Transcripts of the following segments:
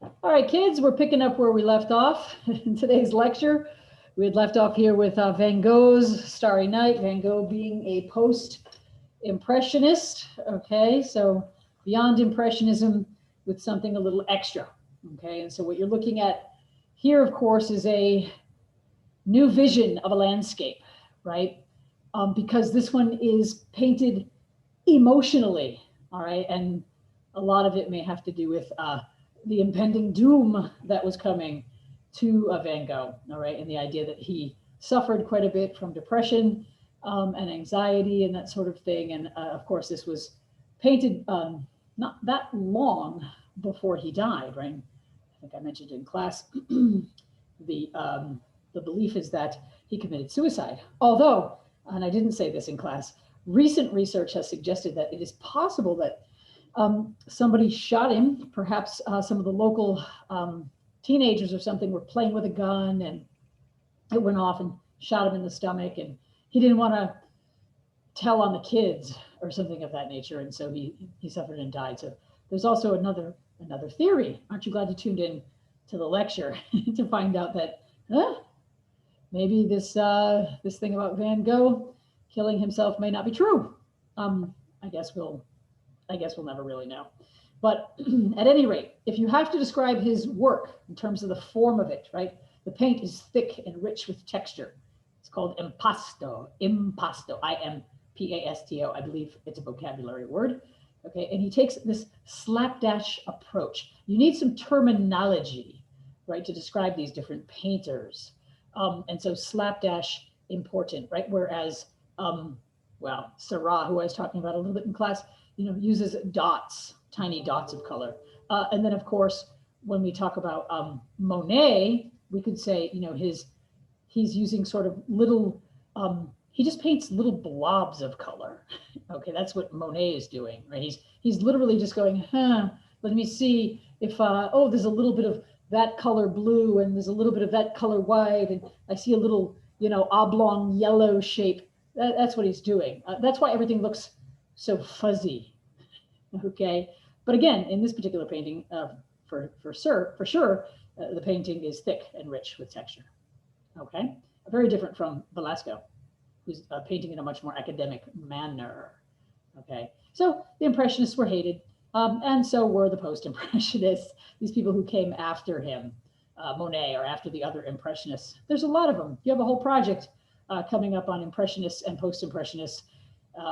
All right, kids, we're picking up where we left off in today's lecture. We had left off here with Van Gogh's Starry Night, Van Gogh being a post-impressionist, okay? So beyond impressionism with something a little extra, okay? And so what you're looking at here, of course, is a new vision of a landscape, right? Because this one is painted emotionally, all right? And a lot of it may have to do with the impending doom that was coming to Van Gogh, all right? And the idea that he suffered quite a bit from depression and anxiety and that sort of thing. And of course, this was painted not that long before he died, right? I think I mentioned in class, the belief is that he committed suicide. Although, and I didn't say this in class, recent research has suggested that it is possible that somebody shot him. Perhaps some of the local teenagers or something were playing with a gun and it went off and shot him in the stomach, and he didn't want to tell on the kids or something of that nature, and so he suffered and died. So there's also another theory. Aren't you glad you tuned in to the lecture to find out that maybe this thing about Van Gogh killing himself may not be true? I guess we'll never really know. But at any rate, if you have to describe his work in terms of the form of it, right? The paint is thick and rich with texture. It's called impasto, I-M-P-A-S-T-O. I believe it's a vocabulary word. Okay, and he takes this slapdash approach. You need some terminology, right, to describe these different painters. And so slapdash, important, right? Whereas, Seurat, who I was talking about a little bit in class, uses dots, tiny dots of color. And then, of course, when we talk about Monet, we could say, he's using sort of little, he just paints little blobs of color. Okay, that's what Monet is doing, right? He's literally just going, let me see if, there's a little bit of that color blue and there's a little bit of that color white, and I see a little, oblong yellow shape. That's what he's doing. That's why everything looks so fuzzy. Okay, but again, in this particular painting, for sure, the painting is thick and rich with texture. Okay, very different from Velasco, who's painting in a much more academic manner. Okay, so the Impressionists were hated, and so were the Post-Impressionists, these people who came after him, Monet, or after the other Impressionists. There's a lot of them. You have a whole project coming up on Impressionists and Post-Impressionists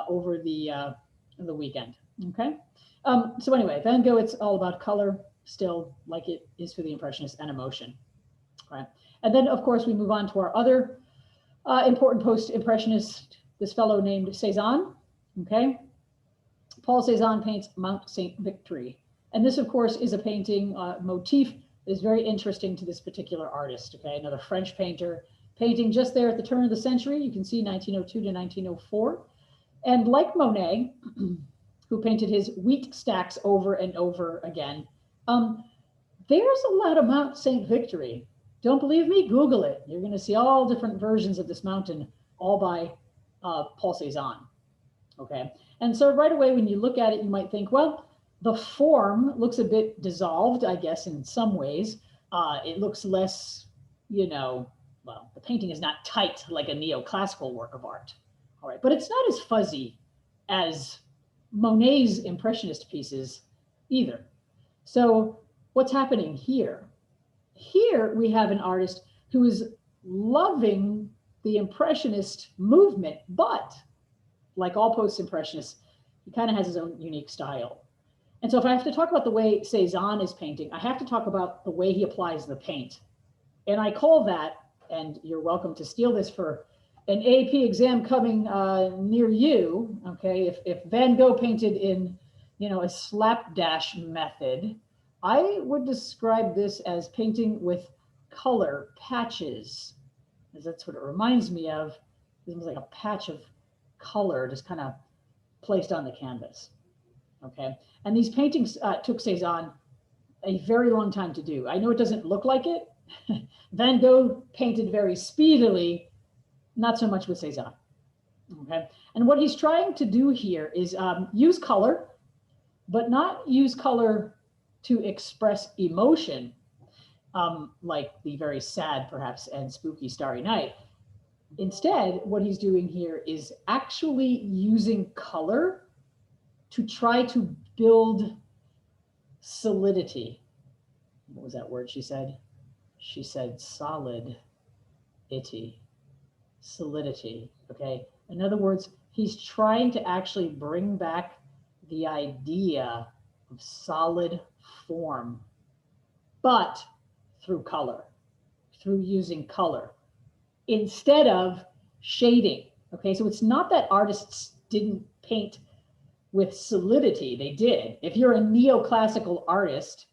over the weekend. Okay, so anyway, Van Gogh, it's all about color still, like it is for the Impressionists, and emotion, right? And then, of course, we move on to our other important post-impressionist, this fellow named Cezanne. Okay, Paul Cézanne paints Mount St. Victory, and this, of course, is a painting motif that is very interesting to this particular artist. Okay, another French painter painting just there at the turn of the century. You can see 1902 to 1904, and like Monet, who painted his wheat stacks over and over again, there's a lot of Mount St. Victory. Don't believe me? Google it. You're going to see all different versions of this mountain, all by Paul Cézanne. Okay, and so right away when you look at it, you might think, well, the form looks a bit dissolved, I guess, in some ways. It looks less, the painting is not tight like a neoclassical work of art. All right, but it's not as fuzzy as Monet's Impressionist pieces either. So what's happening here? Here we have an artist who is loving the Impressionist movement, but like all post-impressionists, he kind of has his own unique style. And so if I have to talk about the way Cézanne is painting, I have to talk about the way he applies the paint. And I call that, and you're welcome to steal this for an AP exam coming near you, okay? If Van Gogh painted in, a slapdash method, I would describe this as painting with color patches, because that's what it reminds me of. It was like a patch of color just kind of placed on the canvas. Okay, and these paintings took Cézanne a very long time to do. I know it doesn't look like it. Van Gogh painted very speedily, not so much with Cézanne. Okay, and what he's trying to do here is use color, but not use color to express emotion, like the very sad, perhaps, and spooky Starry Night. Instead, what he's doing here is actually using color to try to build solidity. What was that word she said? She said solidity, solidity, okay? In other words, he's trying to actually bring back the idea of solid form, but through color, through using color, instead of shading, okay? So it's not that artists didn't paint with solidity, they did. If you're a neoclassical artist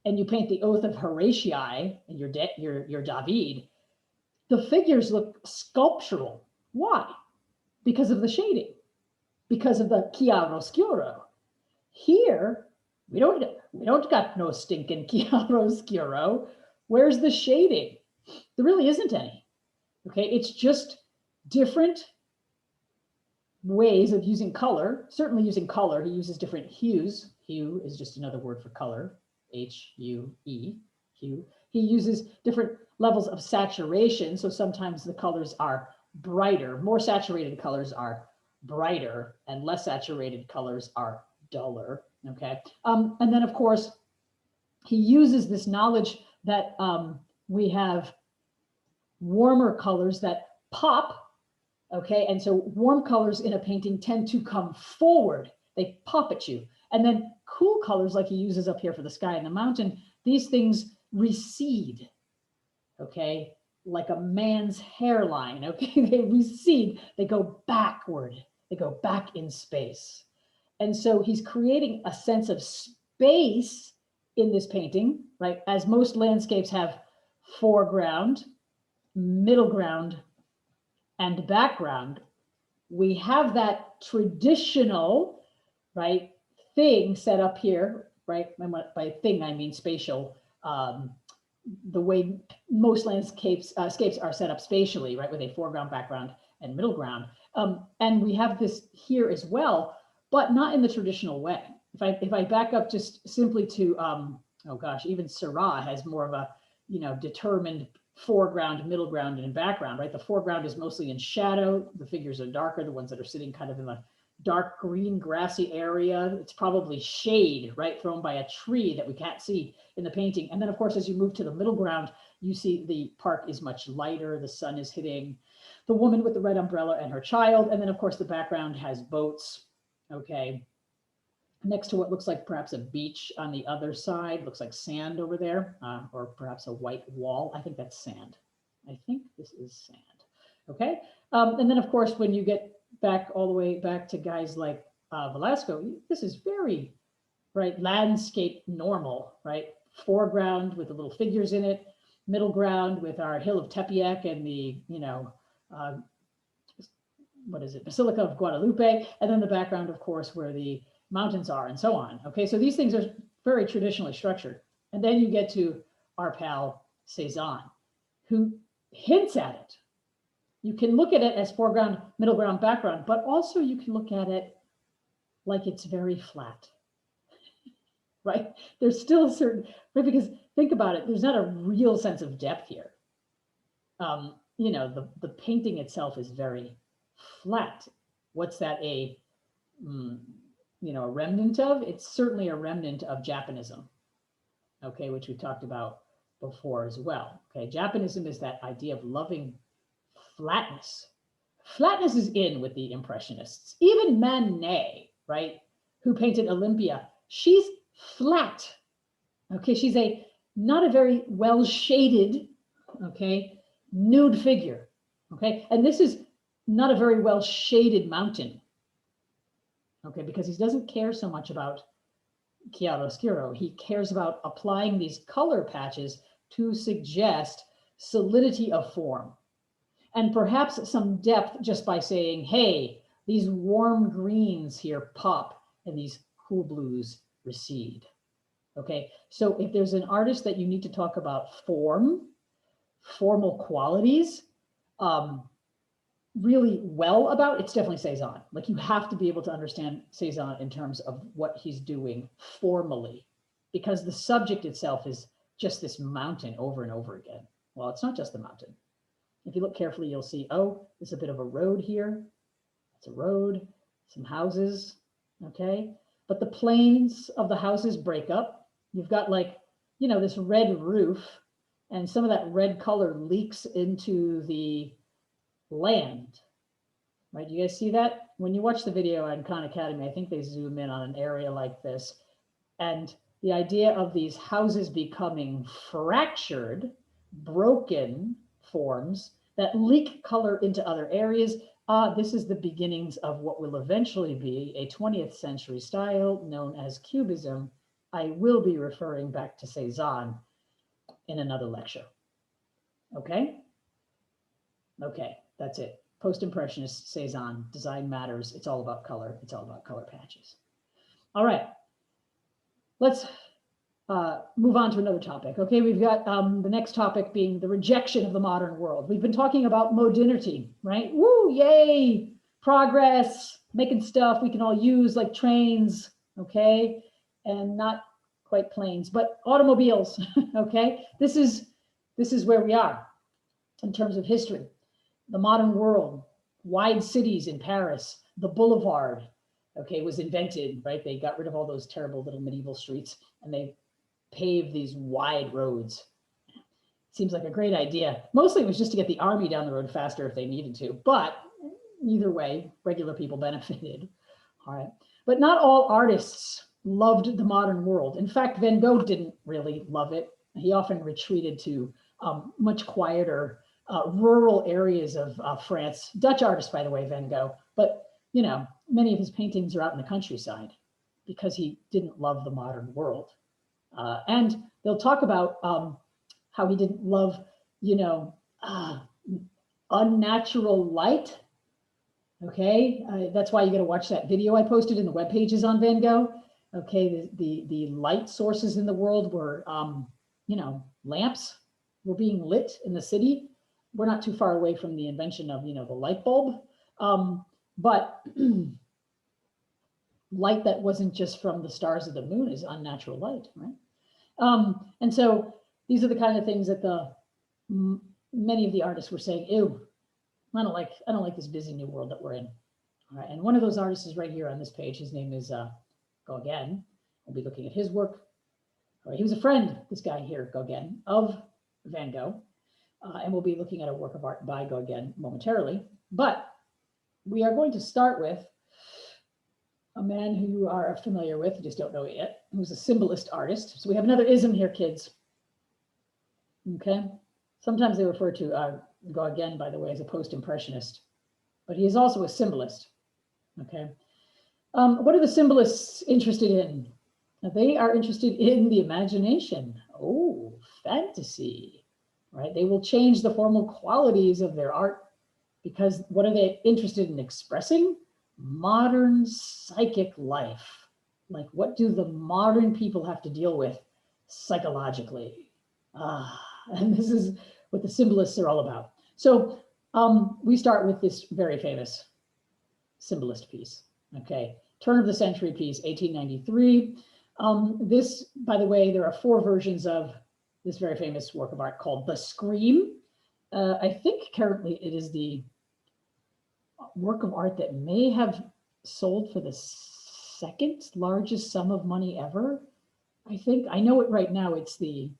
and you paint the Oath of Horatii and you're David, the figures look sculptural. Why? Because of the shading, because of the chiaroscuro. Here, we don't got no stinking chiaroscuro. Where's the shading? There really isn't any. Okay, it's just different ways of using color. Certainly using color, he uses different hues. Hue is just another word for color. H-U-E, hue. He uses different levels of saturation. So sometimes the colors are brighter. More saturated colors are brighter, and less saturated colors are duller. Okay. And then, of course, he uses this knowledge that we have warmer colors that pop. Okay. And so warm colors in a painting tend to come forward, they pop at you. And then cool colors, like he uses up here for the sky and the mountain, these things recede. Okay. Like a man's hairline. Okay. They recede, they go backward, they go back in space. And so he's creating a sense of space in this painting, right? As most landscapes have foreground, middle ground, and background. We have that traditional, right, thing set up here, right? And by thing, I mean spatial. The way most landscapes are set up spatially, right, with a foreground, background, and middle ground. And we have this here as well, but not in the traditional way. If I back up just simply to, oh gosh, even Seurat has more of a, determined foreground, middle ground, and background, right? The foreground is mostly in shadow. The figures are darker, the ones that are sitting kind of in the dark green grassy area. It's probably shade, right, thrown by a tree that we can't see in the painting. And then, of course, as you move to the middle ground, you see the park is much lighter. The sun is hitting the woman with the red umbrella and her child. And then, of course, the background has boats, okay, next to what looks like perhaps a beach on the other side. Looks like sand over there, or perhaps a white wall. I think that's sand. I think this is sand. Okay. And then, of course, when you get back all the way back to guys like Velasco, this is very, right, landscape normal, right? Foreground with the little figures in it, middle ground with our hill of Tepeyac and the, what is it, Basilica of Guadalupe, and then the background, of course, where the mountains are and so on. Okay, so these things are very traditionally structured. And then you get to our pal Cezanne, who hints at it. You can look at it as foreground, middle ground, background, but also you can look at it like it's very flat, right? There's still a certain, right? Because think about it, there's not a real sense of depth here. The painting itself is very flat. What's that a remnant of? It's certainly a remnant of Japanism, okay, which we talked about before as well. Okay, Japanism is that idea of loving flatness. Flatness is in with the Impressionists. Even Manet, right, who painted Olympia, she's flat. Okay, she's not a very well shaded, okay, nude figure. Okay, and this is not a very well shaded mountain. Okay, because he doesn't care so much about chiaroscuro. He cares about applying these color patches to suggest solidity of form. And perhaps some depth just by saying, hey, these warm greens here pop and these cool blues recede. Okay, so if there's an artist that you need to talk about form, formal qualities, really well about, it's definitely Cezanne. Like, you have to be able to understand Cezanne in terms of what he's doing formally, because the subject itself is just this mountain over and over again. Well, it's not just the mountain. If you look carefully, you'll see, oh, there's a bit of a road here. It's a road, some houses, okay? But the planes of the houses break up. You've got like, you know, this red roof, and some of that red color leaks into the land, right? You guys see that? When you watch the video on Khan Academy, I think they zoom in on an area like this. And the idea of these houses becoming fractured, broken forms that leak color into other areas. This is the beginnings of what will eventually be a 20th century style known as Cubism. I will be referring back to Cezanne in another lecture. Okay? Okay, that's it. Post-Impressionist, Cezanne, design matters. It's all about color. It's all about color patches. All right, let's move on to another topic. Okay, we've got the next topic being the rejection of the modern world. We've been talking about modernity, right? Woo, yay, progress, making stuff we can all use like trains, okay? And not quite planes, but automobiles, okay? This is where we are in terms of history. The modern world, wide cities in Paris, the boulevard, okay, was invented, right? They got rid of all those terrible little medieval streets and they paved these wide roads. Seems like a great idea. Mostly it was just to get the army down the road faster if they needed to, but either way, regular people benefited. All right, but not all artists loved the modern world. In fact, Van Gogh didn't really love it. He often retreated to much quieter rural areas of France. Dutch artist, by the way, Van Gogh, but you know, many of his paintings are out in the countryside because he didn't love the modern world. And they'll talk about how he didn't love, you know, unnatural light. Okay, that's why you got to watch that video I posted in the web pages on Van Gogh. Okay, the light sources in the world were, you know, lamps were being lit in the city. We're not too far away from the invention of, you know, the light bulb, but light that wasn't just from the stars of the moon is unnatural light, right? And so these are the kind of things that many of the artists were saying, ew, I don't like this busy new world that we're in. All right, and one of those artists is right here on this page. His name is Gauguin. We'll be looking at his work. All right, he was a friend, this guy here, Gauguin, of Van Gogh. And we'll be looking at a work of art by Gauguin momentarily. But we are going to start with a man who you are familiar with, you just don't know it yet, who's a symbolist artist. So we have another ism here, kids. Okay, sometimes they refer to Gauguin, by the way, as a post-impressionist, but he is also a symbolist. Okay, what are the symbolists interested in? Now, they are interested in the imagination. Oh, fantasy, right? They will change the formal qualities of their art because what are they interested in expressing? Modern psychic life. Like, what do the modern people have to deal with psychologically? And this is what the symbolists are all about. So we start with this very famous symbolist piece. Okay, turn of the century piece, 1893. This, by the way, there are 4 versions of this very famous work of art called The Scream. I think currently it is the work of art that may have sold for the 2nd largest sum of money ever. I think, I know it right now, it's the,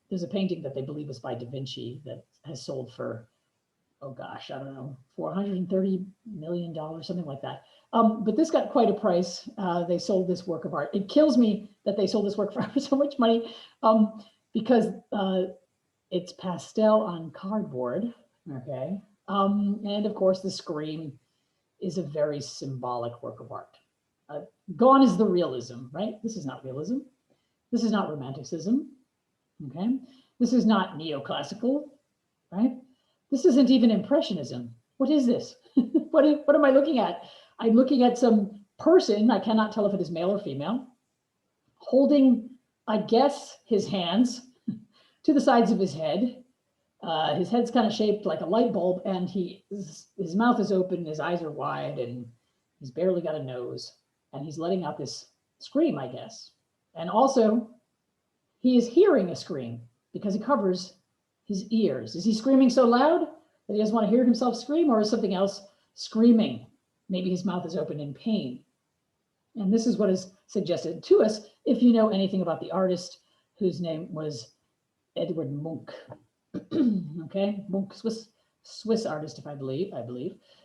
there's a painting that they believe was by Da Vinci that has sold for, oh gosh, I don't know, $430 million, something like that. But this got quite a price. They sold this work of art. It kills me that they sold this work for so much money because it's pastel on cardboard, okay? And of course, The Scream is a very symbolic work of art. Gone is the realism, right? This is not realism. This is not romanticism, okay? This is not neoclassical, right? This isn't even impressionism. What is this? What am I looking at? I'm looking at some person, I cannot tell if it is male or female, holding, I guess, his hands to the sides of his head. His head's kind of shaped like a light bulb, and his mouth is open, his eyes are wide, and he's barely got a nose, and he's letting out this scream, I guess. And also, he is hearing a scream because he covers his ears. Is he screaming so loud that he doesn't want to hear himself scream, or is something else screaming? Maybe his mouth is open in pain. And this is what is suggested to us if you know anything about the artist whose name was Edward Munch. Okay, Munch, Swiss artist, if I believe.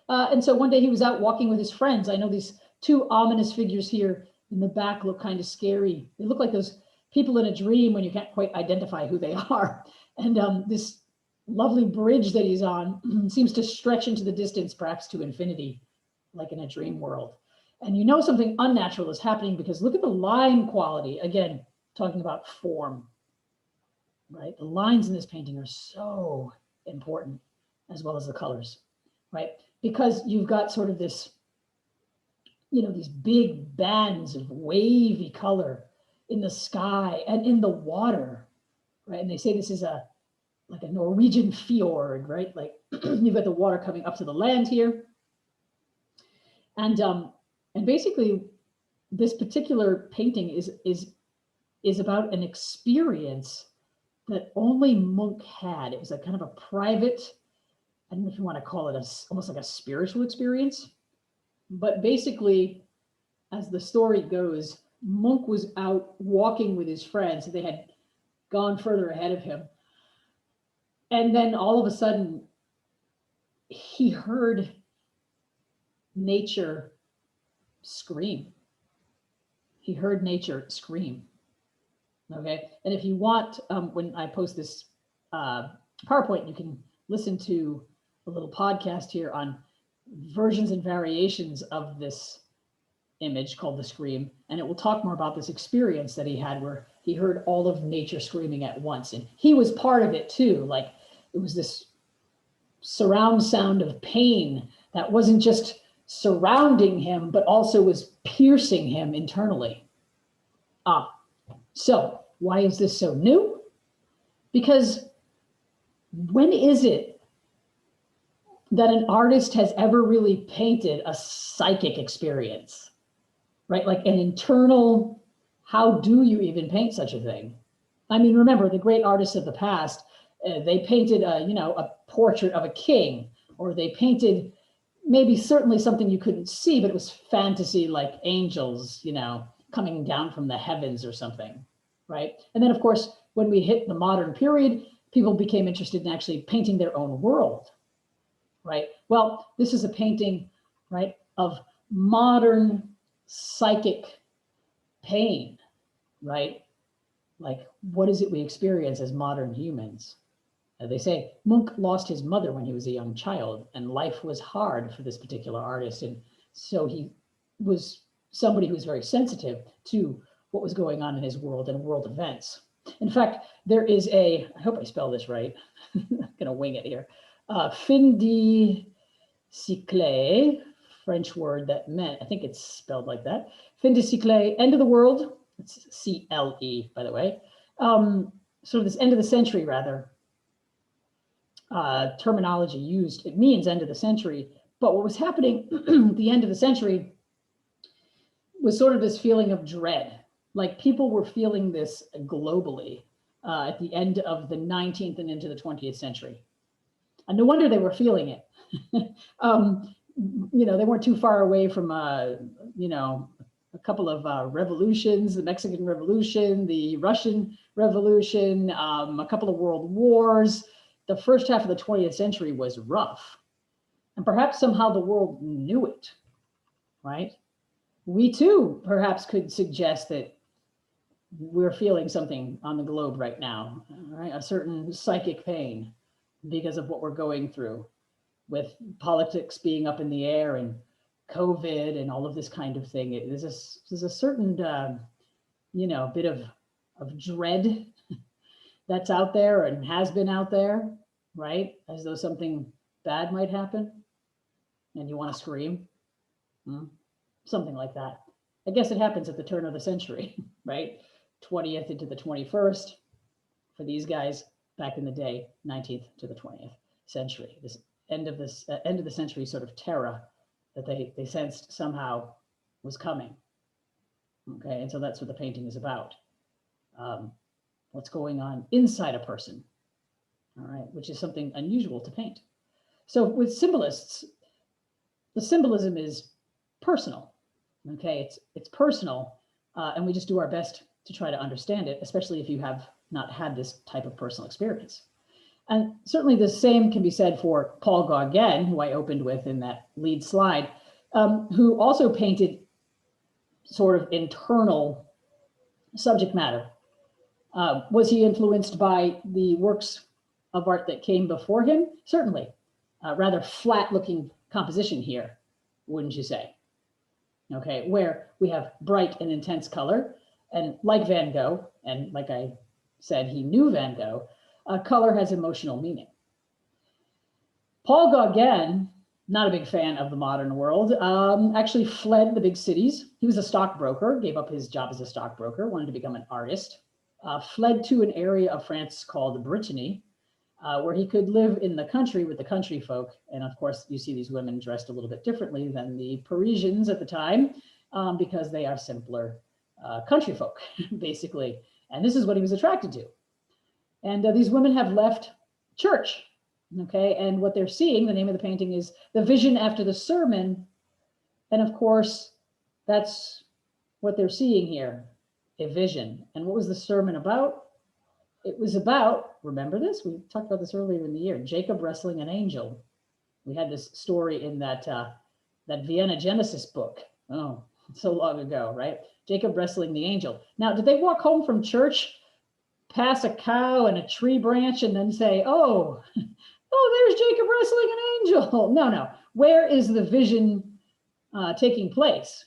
And so one day he was out walking with his friends. I know these two ominous figures here in the back look kind of scary. They look like those people in a dream when you can't quite identify who they are. And this lovely bridge that he's on seems to stretch into the distance, perhaps to infinity, like in a dream world. And you know something unnatural is happening because look at the line quality. Again, talking about form, right? The lines in this painting are so important, as well as the colors, right? Because you've got sort of this, you know, these big bands of wavy color in the sky and in the water, right? And they say this is like a Norwegian fjord, right? Like you've got the water coming up to the land here. And basically this particular painting is about an experience that only Munch had. It was a kind of a private, I don't know if you want to call it almost like a spiritual experience, but basically, as the story goes, Munch was out walking with his friends. They had gone further ahead of him. And then all of a sudden, he heard nature scream. He heard nature scream. Okay. And if you want, when I post this PowerPoint, you can listen to a little podcast here on versions and variations of this image called The Scream. And it will talk more about this experience that he had where he heard all of nature screaming at once. And he was part of it too. Like it was this surround sound of pain that wasn't just surrounding him, but also was piercing him internally. So why is this so new? Because when is it that an artist has ever really painted a psychic experience, right? Like an internal, how do you even paint such a thing? I mean, remember the great artists of the past, they painted a portrait of a king, or they painted maybe certainly something you couldn't see, but it was fantasy, like angels, coming down from the heavens or something, right? And then of course, when we hit the modern period, people became interested in actually painting their own world, right? Well, this is a painting, right, of modern psychic pain, right? Like, what is it we experience as modern humans? They say Munch lost his mother when he was a young child, and life was hard for this particular artist. And so he was somebody who was very sensitive to what was going on in his world and world events. In fact, there is I hope I spell this right, I'm gonna wing it here, fin de siècle, French word that meant, I think it's spelled like that, fin de siècle, end of the world, it's C-L-E, by the way, sort of this end of the century, rather, terminology used. It means end of the century, but what was happening at the end of the century was sort of this feeling of dread. Like people were feeling this globally at the end of the 19th and into the 20th century. And no wonder they were feeling it. They weren't too far away from, a couple of revolutions, the Mexican Revolution, the Russian Revolution, a couple of world wars. The first half of the 20th century was rough. And perhaps somehow the world knew it, right? We too perhaps could suggest that we're feeling something on the globe right now, right? A certain psychic pain because of what we're going through with politics being up in the air and COVID and all of this kind of thing. There's a certain, bit of dread that's out there and has been out there, right? As though something bad might happen and you want to scream, something like that. I guess it happens at the turn of the century, right? 20th into the 21st. For these guys back in the day, 19th to the 20th century. This end of the century sort of terror that they sensed somehow was coming. Okay, and so that's what the painting is about. what's going on inside a person, all right, which is something unusual to paint. So with symbolists, the symbolism is personal, okay? It's personal, and we just do our best to try to understand it, especially if you have not had this type of personal experience. And certainly the same can be said for Paul Gauguin, who I opened with in that lead slide, who also painted sort of internal subject matter. Was he influenced by the works of art that came before him? Certainly. Rather flat-looking composition here, wouldn't you say? Okay, where we have bright and intense color, and like Van Gogh, and like I said, he knew Van Gogh, color has emotional meaning. Paul Gauguin, not a big fan of the modern world, actually fled the big cities. He was a stockbroker, gave up his job as a stockbroker, wanted to become an artist, fled to an area of France called Brittany, where he could live in the country with the country folk. And of course, you see these women dressed a little bit differently than the Parisians at the time, because they are simpler country folk, basically. And this is what he was attracted to. And these women have left church, okay? And what they're seeing, the name of the painting is The Vision After the Sermon. And of course, that's what they're seeing here, a vision. And what was the sermon about? It was about, remember this? We talked about this earlier in the year, Jacob wrestling an angel. We had this story in that, that Vienna Genesis book. Oh, so long ago, right? Jacob wrestling the angel. Now, did they walk home from church, pass a cow and a tree branch, and then say, oh, there's Jacob wrestling an angel? No, no. Where is the vision taking place?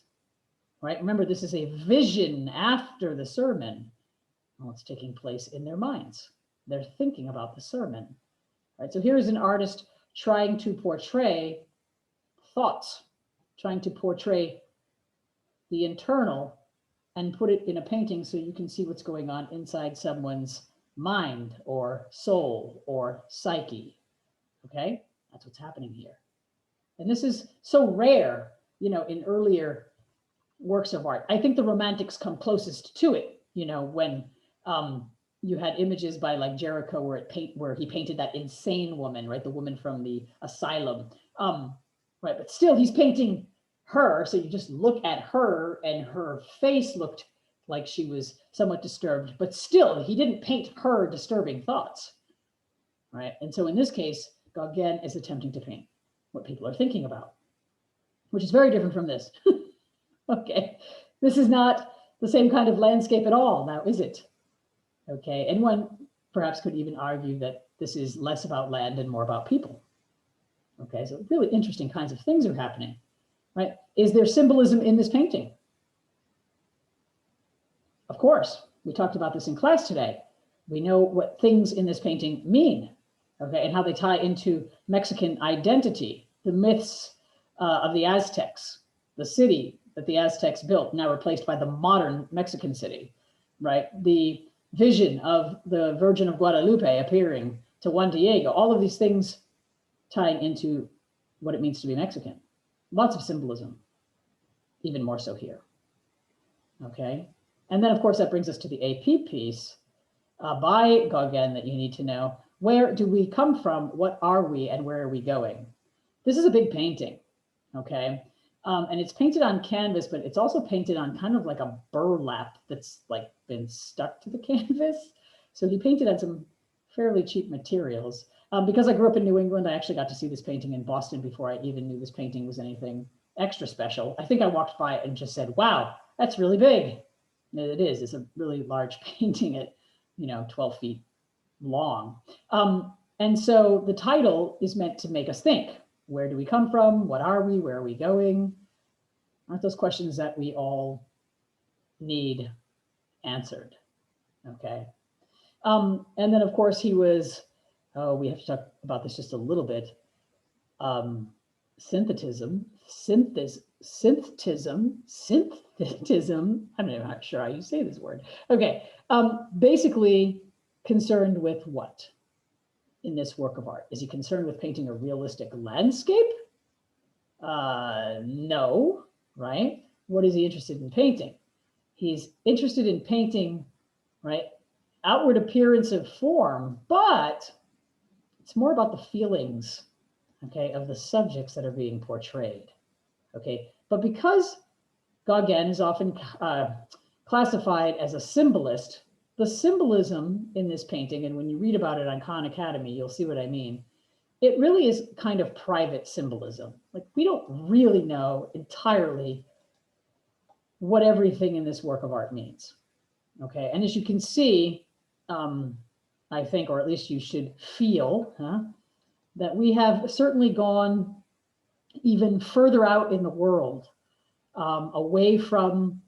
Right? Remember, this is a vision after the sermon. Well, it's taking place in their minds. They're thinking about the sermon. Right? So here is an artist trying to portray thoughts, trying to portray the internal and put it in a painting so you can see what's going on inside someone's mind or soul or psyche. Okay, that's what's happening here. And this is so rare, you know, in earlier works of art. I think the Romantics come closest to it, you know, when you had images by like Jericho where he painted that insane woman, right? The woman from the asylum, right? But still he's painting her. So you just look at her and her face looked like she was somewhat disturbed, but still he didn't paint her disturbing thoughts, right? And so in this case, Gauguin is attempting to paint what people are thinking about, which is very different from this. Okay, this is not the same kind of landscape at all now, is it? Okay, and one perhaps could even argue that this is less about land and more about people. Okay, so really interesting kinds of things are happening, right? Is there symbolism in this painting? Of course, we talked about this in class today. We know what things in this painting mean, okay, and how they tie into Mexican identity, the myths of the Aztecs, the city that the Aztecs built, now replaced by the modern Mexican city, right? The vision of the Virgin of Guadalupe appearing to Juan Diego, all of these things tying into what it means to be Mexican. Lots of symbolism, even more so here, okay? And then of course that brings us to the AP piece by Gauguin that you need to know. Where do we come from? What are we and where are we going? This is a big painting, okay? And it's painted on canvas, but it's also painted on kind of like a burlap that's like been stuck to the canvas. So he painted on some fairly cheap materials. Because I grew up in New England, I actually got to see this painting in Boston before I even knew this painting was anything extra special. I think I walked by it and just said, wow, that's really big. And it is, it's a really large painting at, 12 feet long. And so the title is meant to make us think. Where do we come from? What are we? Where are we going? Aren't those questions that we all need answered? Okay. And then of course he was, we have to talk about this just a little bit. Synthetism. I'm not sure how you say this word. Okay. Basically concerned with what in this work of art? Is he concerned with painting a realistic landscape? No, right? What is he interested in painting? He's interested in painting right? Outward appearance of form, but it's more about the feelings, okay, of the subjects that are being portrayed, okay? But because Gauguin is often classified as a symbolist, the symbolism in this painting, and when you read about it on Khan Academy, you'll see what I mean. It really is kind of private symbolism. Like, we don't really know entirely what everything in this work of art means, okay? And as you can see, I think, or at least you should feel, that we have certainly gone even further out in the world, away from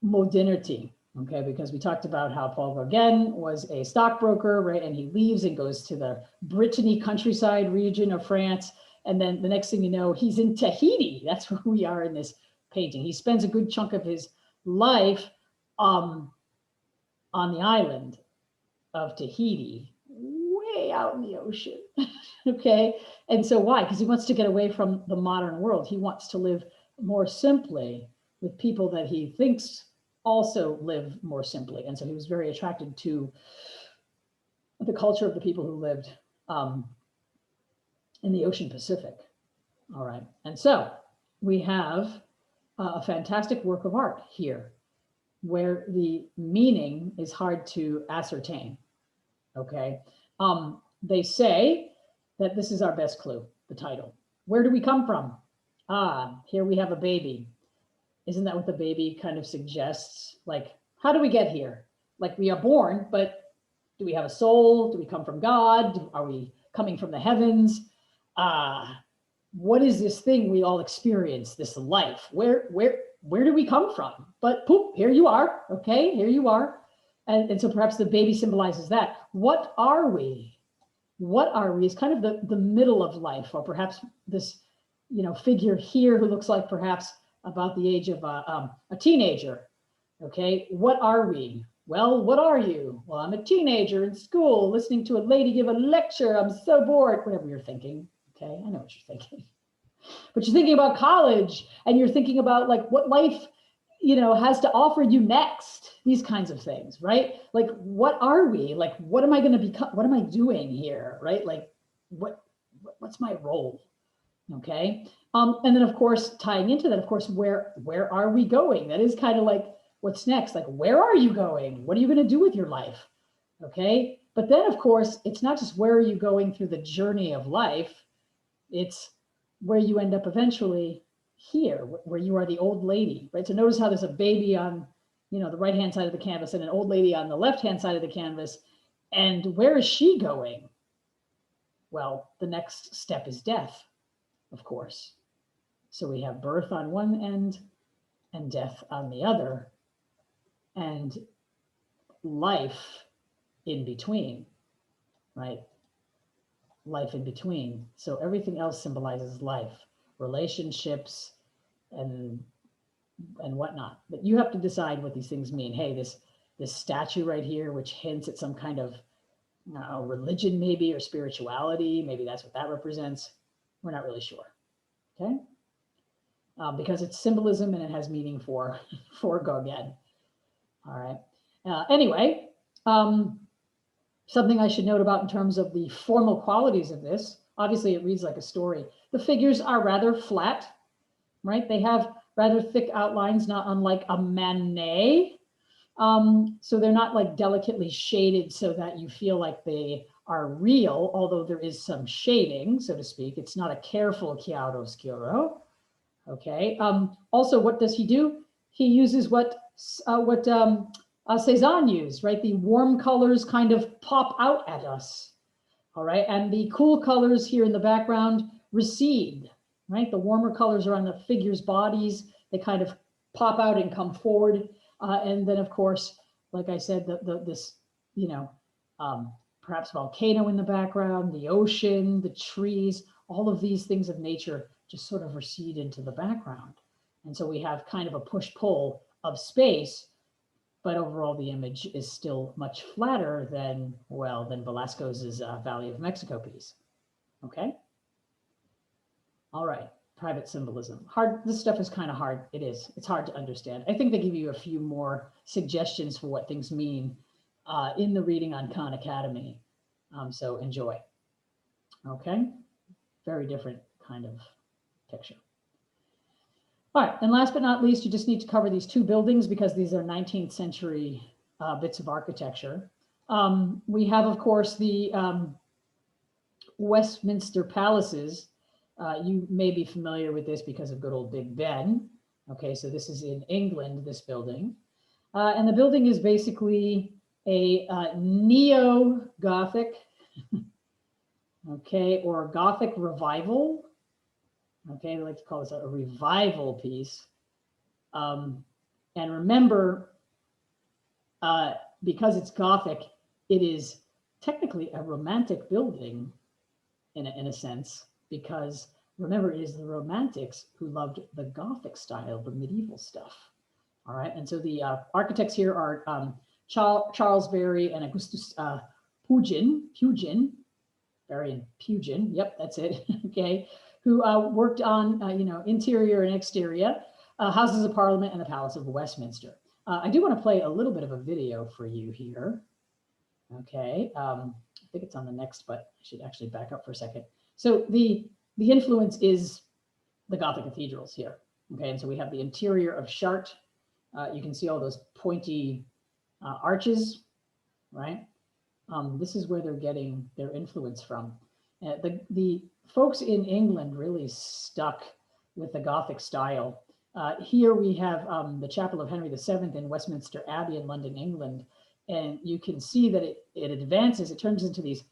modernity, okay? Because we talked about how Paul Gauguin was a stockbroker, right? And he leaves and goes to the Brittany countryside region of France. And then the next thing you know, he's in Tahiti. That's where we are in this painting. He spends a good chunk of his life on the island of Tahiti, way out in the ocean, okay? And so why? Because he wants to get away from the modern world. He wants to live more simply with people that he thinks also live more simply. And so he was very attracted to the culture of the people who lived in the Ocean Pacific. All right. And so we have a fantastic work of art here where the meaning is hard to ascertain. Okay. They say that this is our best clue, the title. Where do we come from? Ah, here we have a baby. Isn't that what the baby kind of suggests? Like, how do we get here? Like, we are born, but do we have a soul? Do we come from God? Are we coming from the heavens? What is this thing we all experience, this life? Where do we come from? But poop, here you are. Okay, here you are. And so perhaps the baby symbolizes that. What are we? What are we is kind of the middle of life, or perhaps this, figure here who looks like perhaps about the age of a teenager. Okay, what are we? Well, what are you? Well, I'm a teenager in school listening to a lady give a lecture. I'm so bored. Whatever you're thinking. Okay, I know what you're thinking. But you're thinking about college, and you're thinking about like what life has to offer you next, these kinds of things, right? Like, what are we? Like, what am I going to become? What am I doing here, right? Like, what's my role? Okay. And then of course, tying into that, of course, where are we going? That is kind of like, what's next? Like, where are you going? What are you going to do with your life? Okay. But then of course, it's not just where are you going through the journey of life, it's where you end up eventually here, where you are the old lady, right? So notice how there's a baby on, the right-hand side of the canvas and an old lady on the left-hand side of the canvas. And where is she going? Well, the next step is death, of course. So we have birth on one end and death on the other, and life in between, right? Life in between. So everything else symbolizes life, relationships, and whatnot. But you have to decide what these things mean. Hey, this statue right here, which hints at some kind of religion maybe, or spirituality, maybe that's what that represents. We're not really sure. Okay. Because it's symbolism and it has meaning for Gauguin. All right. Anyway, something I should note about in terms of the formal qualities of this, obviously it reads like a story. The figures are rather flat, right? They have rather thick outlines, not unlike a Manet. So they're not like delicately shaded so that you feel like they are real, although there is some shading, so to speak. It's not a careful chiaroscuro. Okay. Also, what does he do? He uses what Cézanne used, right? The warm colors kind of pop out at us. All right. And the cool colors here in the background recede, right? The warmer colors are on the figures' bodies. They kind of pop out and come forward. And then, of course, like I said, this, perhaps volcano in the background, the ocean, the trees, all of these things of nature just sort of recede into the background. And so we have kind of a push-pull of space, but overall the image is still much flatter than Velasco's Valley of Mexico piece. Okay. All right. private symbolism. This stuff is kind of hard. It is. It's hard to understand. I think they give you a few more suggestions for what things mean in the reading on Khan Academy. So enjoy. Okay. Very different kind of picture. All right. And last but not least, you just need to cover these two buildings because these are 19th century bits of architecture. We have, of course, the Westminster Palaces. You may be familiar with this because of good old Big Ben. Okay, so this is in England, this building. And the building is basically a neo-Gothic, okay, or Gothic revival. Okay, they like to call this a revival piece. And remember, because it's Gothic, it is technically a romantic building in a sense, because remember, it is the Romantics who loved the Gothic style, the medieval stuff. All right, and so the architects here are Charles Barry and Augustus Pugin, Barry and Pugin, yep, that's it, okay, who worked on, interior and exterior, Houses of Parliament and the Palace of Westminster. I do want to play a little bit of a video for you here. Okay, I think it's on the next, but I should actually back up for a second. So the influence is the Gothic cathedrals here. Okay, and so we have the interior of Chartres. You can see all those pointy arches, right? This is where they're getting their influence from. The folks in England really stuck with the Gothic style. Here we have the Chapel of Henry VII in Westminster Abbey in London, England. And you can see that it advances, it turns into these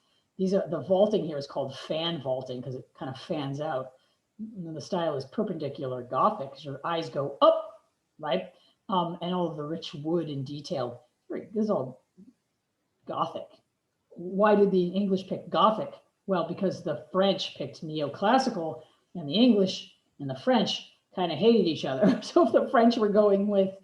are, the vaulting here is called fan vaulting because it kind of fans out. And the style is perpendicular Gothic because your eyes go up, right? And all of the rich wood and detail, this is all Gothic. Why did the English pick Gothic? Well, because the French picked neoclassical and the English and the French kind of hated each other. So if the French were going with,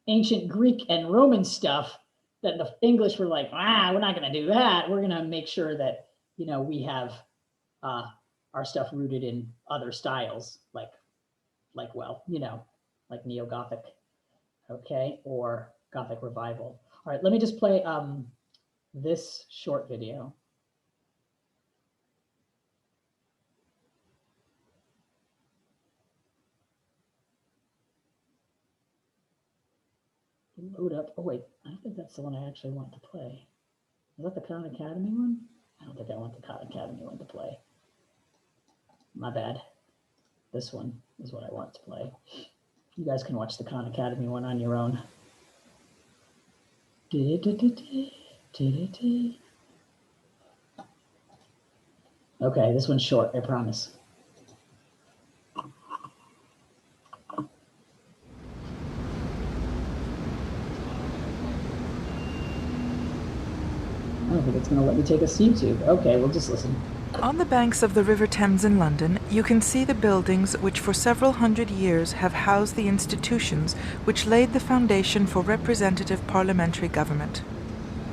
ancient Greek and Roman stuff, that the English were like, we're not going to do that. We're going to make sure that, we have our stuff rooted in other styles, like neo-Gothic, okay, or Gothic revival. All right, let me just play this short video. Load up. Oh wait, I don't think that's the one I actually want to play. Is that the Khan Academy one? I don't think I want the Khan Academy one to play. My bad. This one is what I want to play. You guys can watch the Khan Academy one on your own. Okay, this one's short, I promise. I don't think it's going to let me take us to YouTube. Okay, we'll just listen. On the banks of the River Thames in London, you can see the buildings which for several hundred years have housed the institutions which laid the foundation for representative parliamentary government.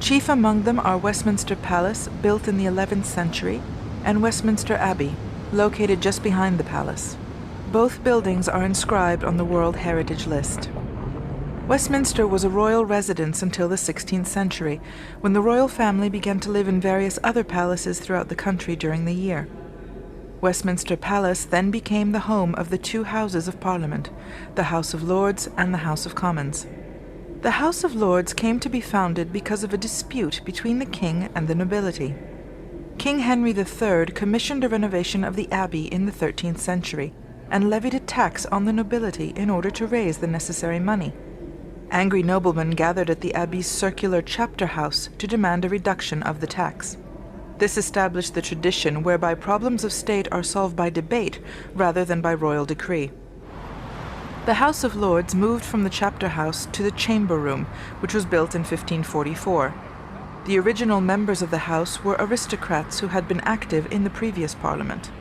Chief among them are Westminster Palace, built in the 11th century, and Westminster Abbey, located just behind the palace. Both buildings are inscribed on the World Heritage List. Westminster was a royal residence until the 16th century, when the royal family began to live in various other palaces throughout the country during the year. Westminster Palace then became the home of the two Houses of Parliament, the House of Lords and the House of Commons. The House of Lords came to be founded because of a dispute between the king and the nobility. King Henry III commissioned a renovation of the Abbey in the 13th century and levied a tax on the nobility in order to raise the necessary money. Angry noblemen gathered at the Abbey's circular chapter house to demand a reduction of the tax. This established the tradition whereby problems of state are solved by debate rather than by royal decree. The House of Lords moved from the chapter house to the Chamber Room, which was built in 1544. The original members of the House were aristocrats who had been active in the previous Parliament.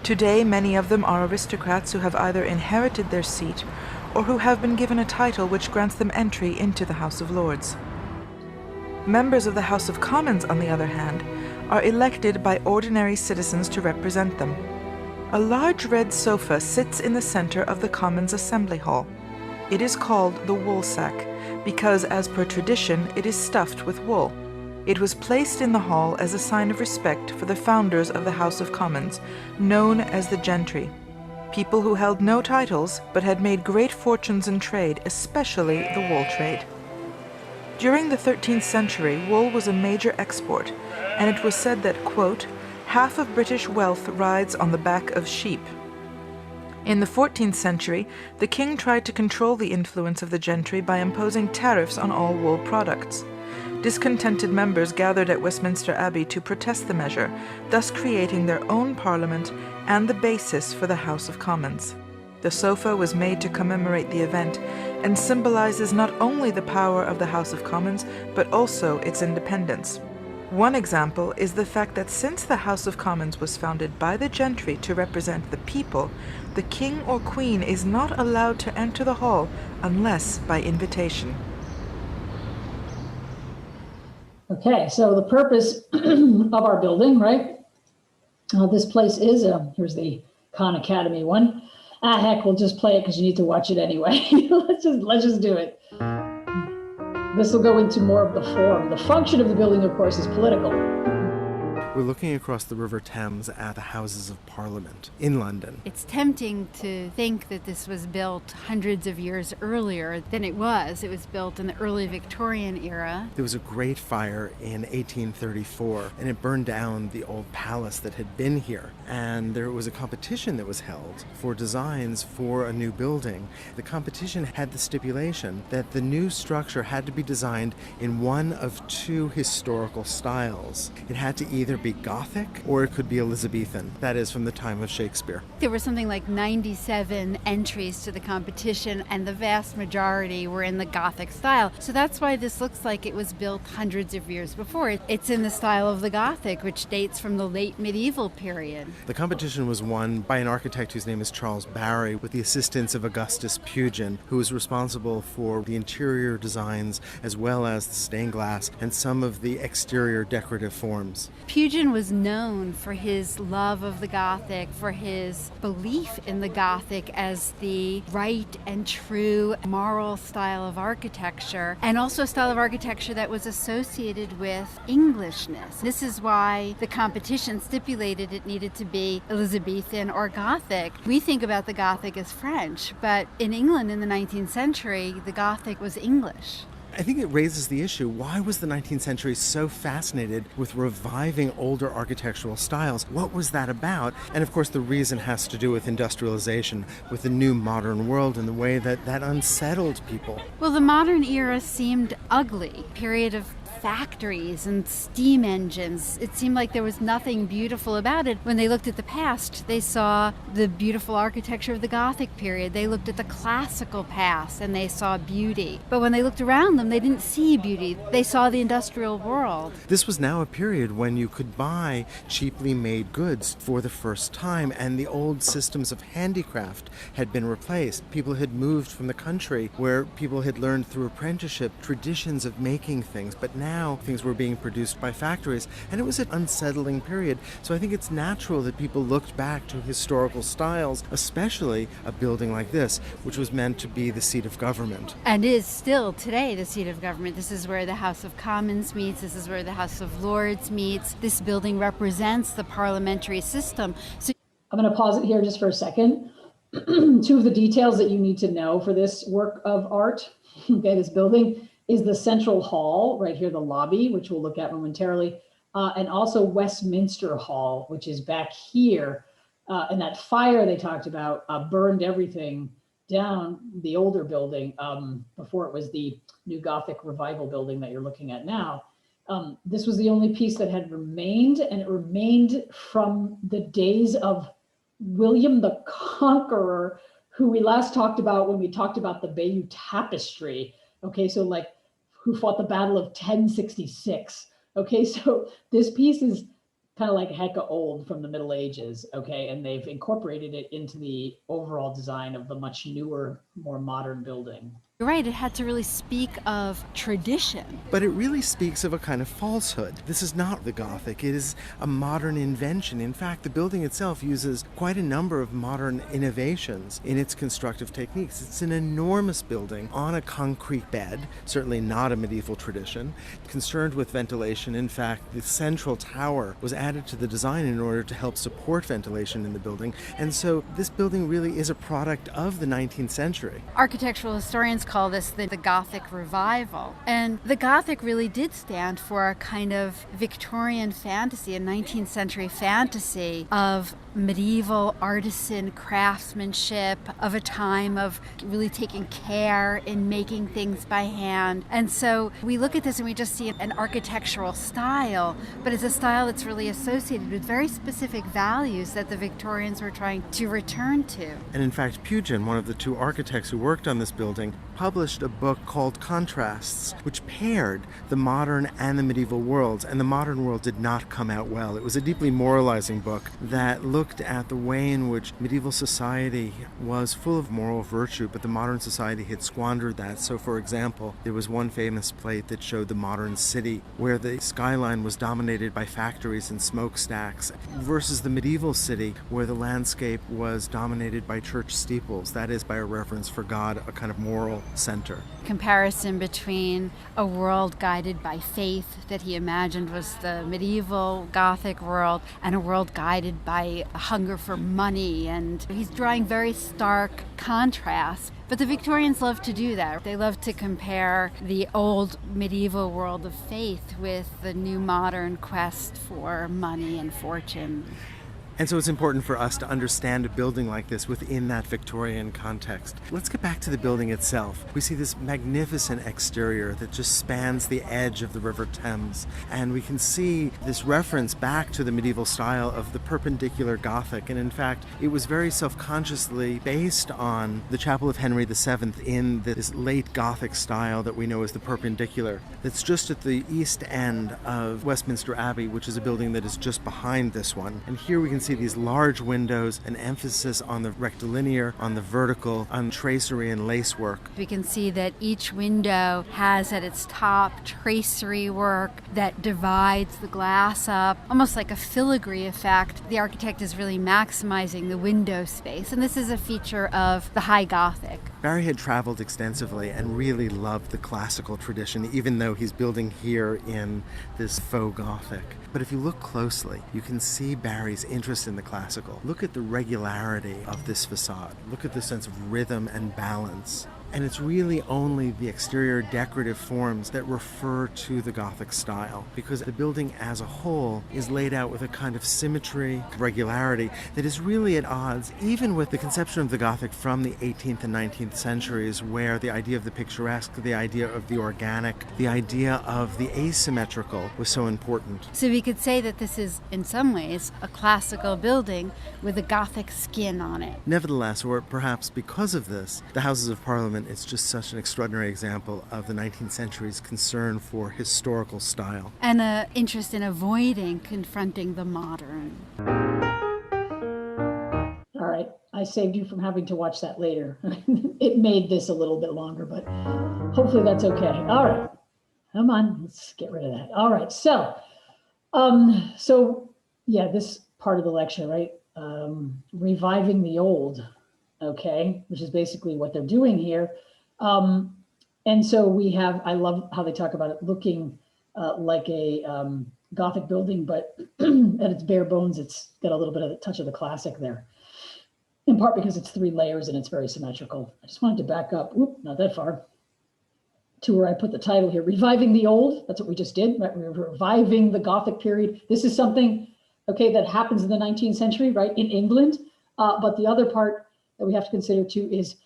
Today, many of them are aristocrats who have either inherited their seat or who have been given a title which grants them entry into the House of Lords. Members of the House of Commons, on the other hand, are elected by ordinary citizens to represent them. A large red sofa sits in the center of the Commons Assembly Hall. It is called the Woolsack because, as per tradition, it is stuffed with wool. It was placed in the hall as a sign of respect for the founders of the House of Commons, known as the gentry, people who held no titles but had made great fortunes in trade, especially the wool trade. During the 13th century, wool was a major export, and it was said that, quote, half of British wealth rides on the back of sheep. In the 14th century, the king tried to control the influence of the gentry by imposing tariffs on all wool products. Discontented members gathered at Westminster Abbey to protest the measure, thus creating their own parliament and the basis for the House of Commons. The sofa was made to commemorate the event and symbolizes not only the power of the House of Commons, but also its independence. One example is the fact that since the House of Commons was founded by the gentry to represent the people, the king or queen is not allowed to enter the hall unless by invitation. Okay, so the purpose of our building, right? This place is, here's the Khan Academy one. Ah, heck, we'll just play it because you need to watch it anyway. let's just do it. This will go into more of the form. The function of the building, of course, is political. We're looking across the River Thames at the Houses of Parliament in London. It's tempting to think that this was built hundreds of years earlier than it was. It was built in the early Victorian era. There was a great fire in 1834, and it burned down the old palace that had been here. And there was a competition that was held for designs for a new building. The competition had the stipulation that the new structure had to be designed in one of two historical styles. It had to either be Gothic or it could be Elizabethan, that is, from the time of Shakespeare. There were something like 97 entries to the competition, and the vast majority were in the Gothic style. So that's why this looks like it was built hundreds of years before. It's in the style of the Gothic, which dates from the late medieval period. The competition was won by an architect whose name is Charles Barry, with the assistance of Augustus Pugin, who was responsible for the interior designs as well as the stained glass and some of the exterior decorative forms. Pugin was known for his love of the Gothic, for his belief in the Gothic as the right and true moral style of architecture, and also a style of architecture that was associated with Englishness. This is why the competition stipulated it needed to be Elizabethan or Gothic. We think about the Gothic as French, but in England in the 19th century, the Gothic was English. I think it raises the issue, why was the 19th century so fascinated with reviving older architectural styles? What was that about? And of course the reason has to do with industrialization, with the new modern world and the way that unsettled people. Well, the modern era seemed ugly. Period of factories and steam engines. It seemed like there was nothing beautiful about it. When they looked at the past, they saw the beautiful architecture of the Gothic period. They looked at the classical past and they saw beauty. But when they looked around them, they didn't see beauty. They saw the industrial world. This was now a period when you could buy cheaply made goods for the first time, and the old systems of handicraft had been replaced. People had moved from the country where people had learned through apprenticeship traditions of making things, but now things were being produced by factories, and it was an unsettling period. So I think it's natural that people looked back to historical styles, especially a building like this, which was meant to be the seat of government. And is still today the seat of government. This is where the House of Commons meets. This is where the House of Lords meets. This building represents the parliamentary system. So I'm going to pause it here just for a second. Two of the details that you need to know for this work of art, okay, this building, is the central hall, right here, the lobby, which we'll look at momentarily, and also Westminster Hall, which is back here. And that fire they talked about burned everything down, the older building, before it was the new Gothic revival building that you're looking at now. This was the only piece that had remained, and it remained from the days of William the Conqueror, who we last talked about when we talked about the Bayeux Tapestry. Okay, so like who fought the Battle of 1066. Okay, so this piece is kind of like hecka old from the Middle Ages. Okay, and they've incorporated it into the overall design of the much newer, more modern building. You're right, it had to really speak of tradition. But it really speaks of a kind of falsehood. This is not the Gothic, it is a modern invention. In fact, the building itself uses quite a number of modern innovations in its constructive techniques. It's an enormous building on a concrete bed, certainly not a medieval tradition, concerned with ventilation. In fact, the central tower was added to the design in order to help support ventilation in the building. And so this building really is a product of the 19th century. Architectural historians call this the Gothic revival. And the Gothic really did stand for a kind of Victorian fantasy, a 19th century fantasy of medieval artisan craftsmanship, of a time of really taking care in making things by hand. And so we look at this and we just see an architectural style, but it's a style that's really associated with very specific values that the Victorians were trying to return to. And in fact, Pugin, one of the two architects who worked on this building, published a book called Contrasts, which paired the modern and the medieval worlds, and the modern world did not come out well. It was a deeply moralizing book that looked at the way in which medieval society was full of moral virtue, but the modern society had squandered that. So, for example, there was one famous plate that showed the modern city where the skyline was dominated by factories and smokestacks, versus the medieval city where the landscape was dominated by church steeples, that is, by a reverence for God, a kind of moral center. Comparison between a world guided by faith that he imagined was the medieval Gothic world and a world guided by a hunger for money, and he's drawing very stark contrasts. But the Victorians love to do that. They love to compare the old medieval world of faith with the new modern quest for money and fortune. And so it's important for us to understand a building like this within that Victorian context. Let's get back to the building itself. We see this magnificent exterior that just spans the edge of the River Thames. And we can see this reference back to the medieval style of the perpendicular Gothic. And in fact, it was very self-consciously based on the Chapel of Henry VII in this late Gothic style that we know as the perpendicular. That's just at the east end of Westminster Abbey, which is a building that is just behind this one. And here we can see these large windows, an emphasis on the rectilinear, on the vertical, on tracery and lacework. We can see that each window has at its top tracery work that divides the glass up, almost like a filigree effect. The architect is really maximizing the window space, and this is a feature of the High Gothic. Barry had traveled extensively and really loved the classical tradition, even though he's building here in this faux Gothic. But if you look closely, you can see Barry's interest in the classical. Look at the regularity of this facade. Look at the sense of rhythm and balance. And it's really only the exterior decorative forms that refer to the Gothic style, because the building as a whole is laid out with a kind of symmetry, regularity that is really at odds even with the conception of the Gothic from the 18th and 19th centuries, where the idea of the picturesque, the idea of the organic, the idea of the asymmetrical was so important. So we could say that this is, in some ways, a classical building with a Gothic skin on it. Nevertheless, or perhaps because of this, the Houses of Parliament is just such an extraordinary example of the 19th century's concern for historical style. And an interest in avoiding confronting the modern. All right, I saved you from having to watch that later. It made this a little bit longer, but hopefully that's okay. All right, come on, let's get rid of that. All right, so yeah, this part of the lecture, right? Reviving the old. Okay, which is basically what they're doing here. And so we have, I love how they talk about it looking like a Gothic building, but at its bare bones, it's got a little bit of the touch of the classic there, in part because it's 3 layers and it's very symmetrical. I just wanted to back up, not that far, to where I put the title here, Reviving the Old. That's what we just did, right? We're reviving the Gothic period. This is something, okay, that happens in the 19th century, right, in England. But the other part that we have to consider too is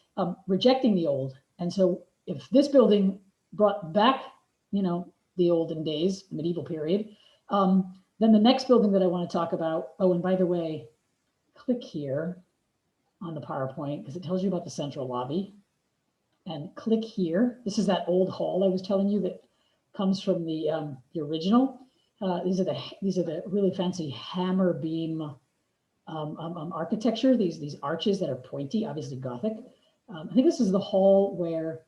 rejecting the old. And so if this building brought back, the olden days, medieval period, then the next building that I want to talk about, oh, and by the way, click here on the PowerPoint because it tells you about the central lobby, and click here. This is that old hall I was telling you that comes from the original. These are the really fancy hammer beam architecture, these arches that are pointy, obviously Gothic. I think this is the hall where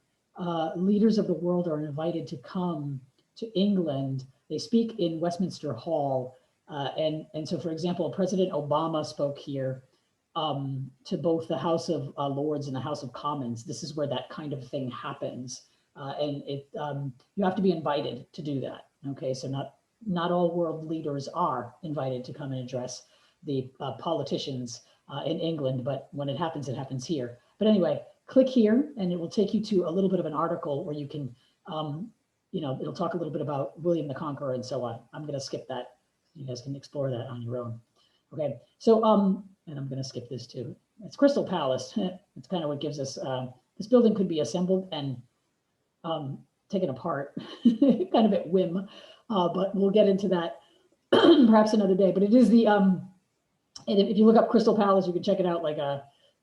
leaders of the world are invited to come to England. They speak in Westminster Hall. And so, for example, President Obama spoke here to both the House of Lords and the House of Commons. This is where that kind of thing happens. And you have to be invited to do that. Okay, so not all world leaders are invited to come and address the politicians in England, but when it happens here. But anyway, click here and it will take you to a little bit of an article where you can, it'll talk a little bit about William the Conqueror and so on. I'm going to skip that. You guys can explore that on your own. Okay, so, and I'm going to skip this too. It's Crystal Palace. It's kind of what gives us, this building could be assembled and taken apart kind of at whim, but we'll get into that perhaps another day. But it is the, and if you look up Crystal Palace, you can check it out, like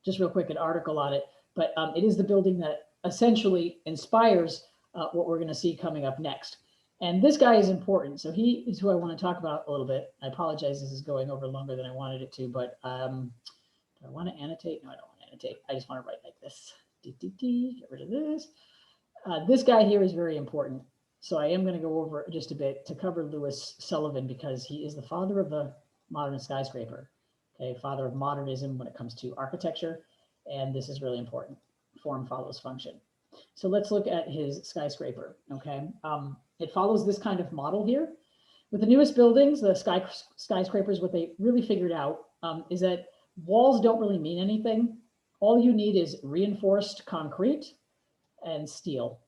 just real quick, an article on it. But it is the building that essentially inspires what we're going to see coming up next. And this guy is important. So he is who I want to talk about a little bit. I apologize, this is going over longer than I wanted it to, but do I want to annotate? No, I don't want to annotate. I just want to write like this. Get rid of this. This guy here is very important. So I am going to go over just a bit to cover Louis Sullivan because he is the father of the modern skyscraper. Okay, father of modernism when it comes to architecture. And this is really important. Form follows function. So let's look at his skyscraper, okay? It follows this kind of model here. With the newest buildings, the skyscrapers, what they really figured out is that walls don't really mean anything. All you need is reinforced concrete and steel.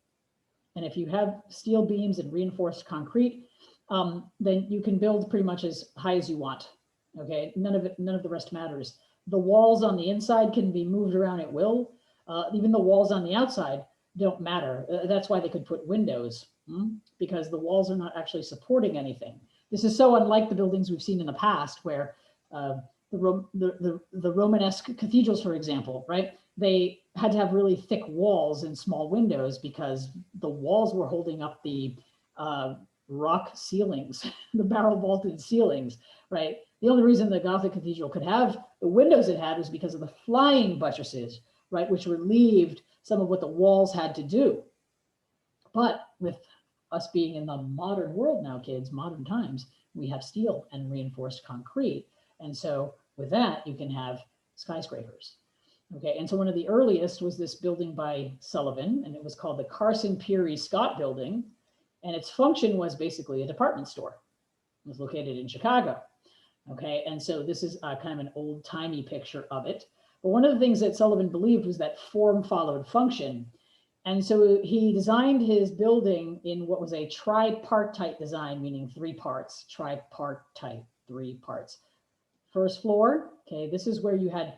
And if you have steel beams and reinforced concrete, then you can build pretty much as high as you want, okay? None of the rest matters. The walls on the inside can be moved around at will. Even the walls on the outside don't matter. That's why they could put windows, because the walls are not actually supporting anything. This is so unlike the buildings we've seen in the past where the Romanesque cathedrals, for example, right? They had to have really thick walls and small windows because the walls were holding up the rock ceilings, the barrel vaulted ceilings, right? The only reason the Gothic cathedral could have the windows it had was because of the flying buttresses, right? Which relieved some of what the walls had to do. But with us being in the modern world now, kids, modern times, we have steel and reinforced concrete. And so with that, you can have skyscrapers. Okay, and so one of the earliest was this building by Sullivan, and it was called the Carson Peary Scott Building. And its function was basically a department store. It was located in Chicago. Okay, and so this is kind of an old-timey picture of it. But one of the things that Sullivan believed was that form followed function. And so he designed his building in what was a tripartite design, meaning 3 parts, tripartite, 3 parts. First floor, okay, this is where you had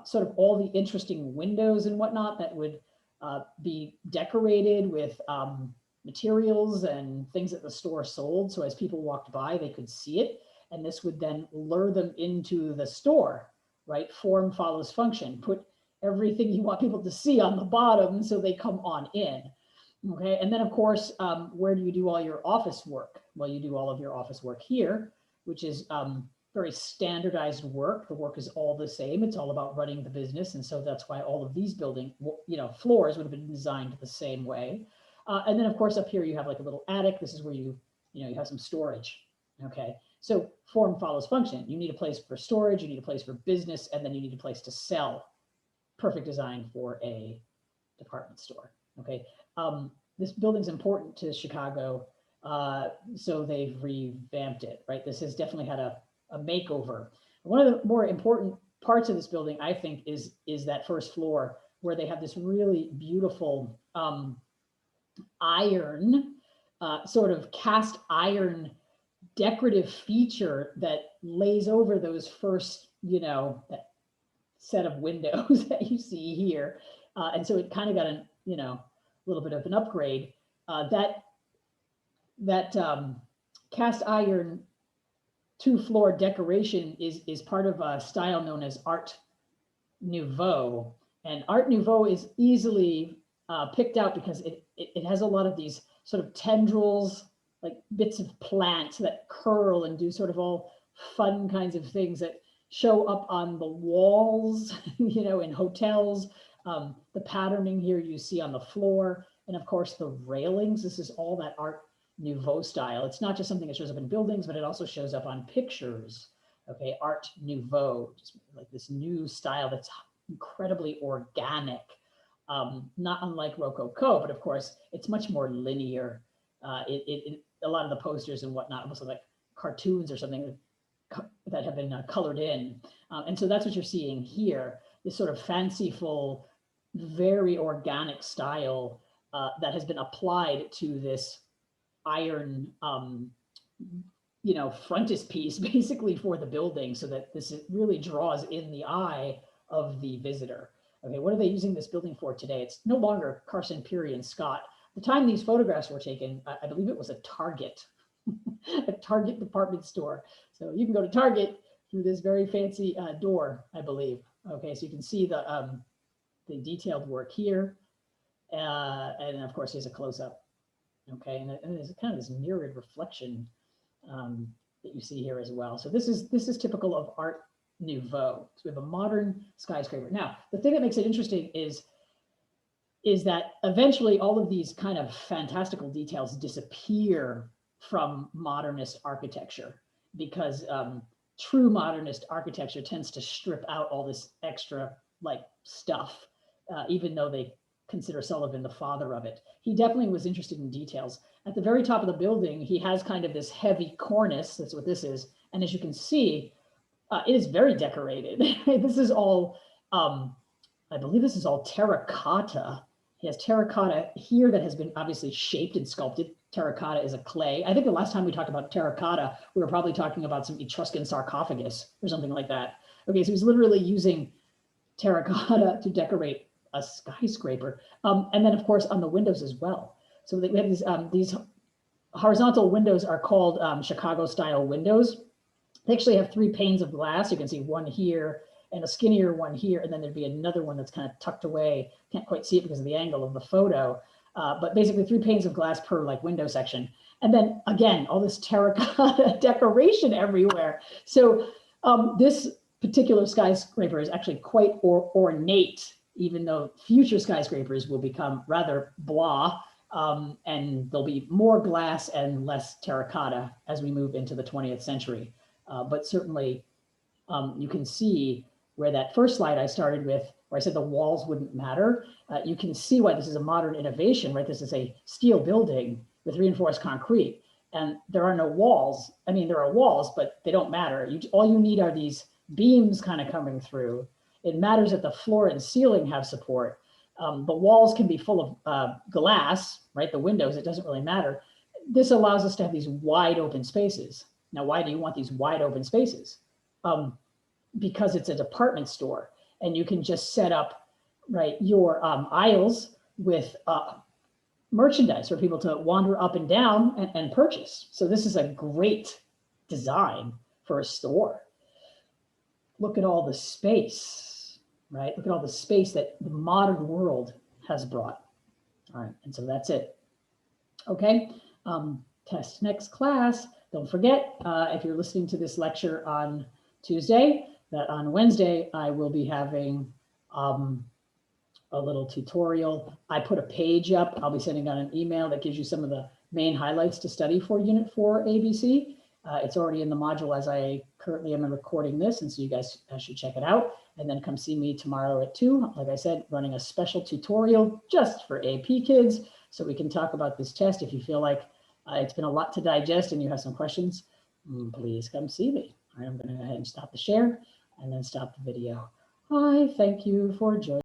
sort of all the interesting windows and whatnot that would be decorated with materials and things that the store sold. So as people walked by, they could see it. And this would then lure them into the store, right? Form follows function. Put everything you want people to see on the bottom so they come on in, okay? And then of course, where do you do all your office work? Well, you do all of your office work here, which is very standardized work. The work is all the same. It's all about running the business. And so that's why all of these building, floors would have been designed the same way. And then of course up here you have like a little attic. This is where you have some storage, okay? So form follows function. You need a place for storage, you need a place for business, and then you need a place to sell. Perfect design for a department store, okay? This building's important to Chicago, so they've revamped it, right? This has definitely had a makeover. One of the more important parts of this building, I think, is that first floor where they have this really beautiful iron, sort of cast iron decorative feature that lays over those first, that set of windows that you see here. And so it kind of got a little bit of an upgrade. That cast iron 2-floor decoration is part of a style known as Art Nouveau. And Art Nouveau is easily picked out because it has a lot of these sort of tendrils, like bits of plants that curl and do sort of all fun kinds of things that show up on the walls, in hotels, The patterning here you see on the floor, and of course the railings. This is all that Art Nouveau style. It's not just something that shows up in buildings, but it also shows up on pictures. Okay, Art Nouveau, just like this new style that's incredibly organic, not unlike Rococo, but of course it's much more linear. A lot of the posters and whatnot, almost like cartoons or something that have been colored in. And so that's what you're seeing here, this sort of fanciful, very organic style that has been applied to this iron, frontispiece basically for the building, so that this really draws in the eye of the visitor. Okay, what are they using this building for today? It's no longer Carson Pirie and Scott. The time these photographs were taken, I believe it was a Target, a Target department store. So you can go to Target through this very fancy door, I believe. Okay, so you can see the detailed work here. And of course, here's a close-up. Okay, and there's kind of this mirrored reflection that you see here as well. So this is typical of Art Nouveau. So we have a modern skyscraper. Now, the thing that makes it interesting is that eventually all of these kind of fantastical details disappear from modernist architecture, because true modernist architecture tends to strip out all this extra like stuff, even though they consider Sullivan the father of it. He definitely was interested in details. At the very top of the building, he has kind of this heavy cornice. That's what this is. And as you can see, it is very decorated. This is all, I believe this is all terracotta. He has terracotta here that has been obviously shaped and sculpted. Terracotta is a clay. I think the last time we talked about terracotta, we were probably talking about some Etruscan sarcophagus or something like that. Okay, so he's literally using terracotta to decorate a skyscraper. And then of course on the windows as well. So we have these horizontal windows are called Chicago style windows. They actually have 3 panes of glass. You can see one here and a skinnier one here, and then there'd be another one that's kind of tucked away. Can't quite see it because of the angle of the photo, but basically 3 panes of glass per like window section. And then again, all this terracotta decoration everywhere. So this particular skyscraper is actually quite ornate, even though future skyscrapers will become rather blah, and there'll be more glass and less terracotta as we move into the 20th century. But certainly you can see where that first slide I started with, where I said the walls wouldn't matter, you can see why this is a modern innovation, right? This is a steel building with reinforced concrete, and there are no walls. I mean, there are walls, but they don't matter. All you need are these beams kind of coming through. It matters that the floor and ceiling have support. The walls can be full of glass, right? The windows, it doesn't really matter. This allows us to have these wide open spaces. Now, why do you want these wide open spaces? Because it's a department store, and you can just set up, right, your aisles with merchandise for people to wander up and down and purchase. So this is a great design for a store. Look at all the space, right? Look at all the space that the modern world has brought. All right, and so that's it. Okay, test next class. Don't forget, if you're listening to this lecture on Tuesday, that on Wednesday, I will be having a little tutorial. I put a page up. I'll be sending out an email that gives you some of the main highlights to study for Unit 4 ABC. It's already in the module as I currently am recording this, and so you guys should check it out. And then come see me tomorrow at 2, like I said, running a special tutorial just for AP kids, so we can talk about this test. If you feel like it's been a lot to digest and you have some questions, please come see me. All right, I'm going to go ahead and stop the share and then stop the video. I thank you for joining.